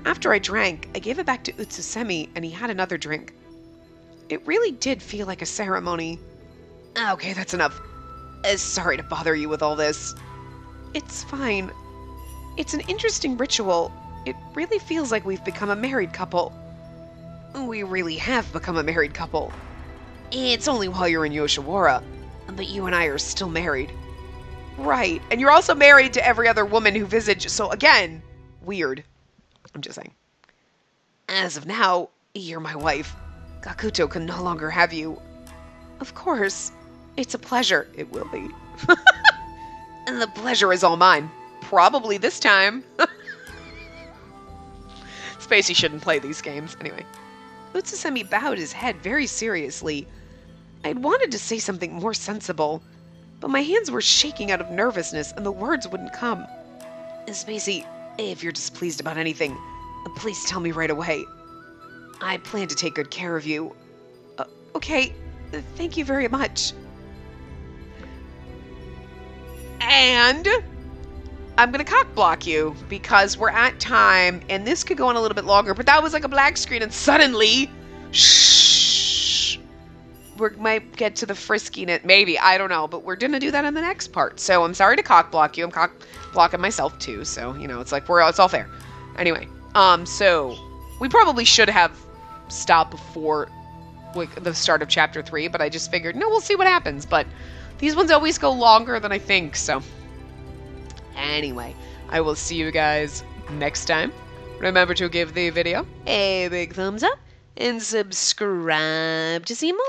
After I drank, I gave it back to Utsusemi and he had another drink. It really did feel like a ceremony. Okay, that's enough. Sorry to bother you with all this. It's fine. It's an interesting ritual. It really feels like we've become a married couple. We really have become a married couple. It's only while you're in Yoshiwara, but you and I are still married. Right, and you're also married to every other woman who visits, so again, weird. I'm just saying. As of now, you're my wife. Gakuto can no longer have you. Of course. It's a pleasure. It will be. And the pleasure is all mine. Probably this time. Spacey shouldn't play these games. Anyway. Utsusemi bowed his head very seriously. I'd wanted to say something more sensible, but my hands were shaking out of nervousness and the words wouldn't come. Spacey, if you're displeased about anything, please tell me right away. I plan to take good care of you. Okay, thank you very much. And I'm going to cock block you because we're at time, and this could go on a little bit longer, but that was like a black screen, and suddenly, shh, we might get to the frisking it. Maybe, I don't know, but we're going to do that in the next part. So I'm sorry to cock block you. I'm cock blocking myself too, so, you know, it's like, it's all fair. Anyway, so we probably should have stopped before the start of chapter 3, but I just figured, no, we'll see what happens. But these ones always go longer than I think, so anyway, I will see you guys next time. Remember to give the video a big thumbs up and subscribe to see more.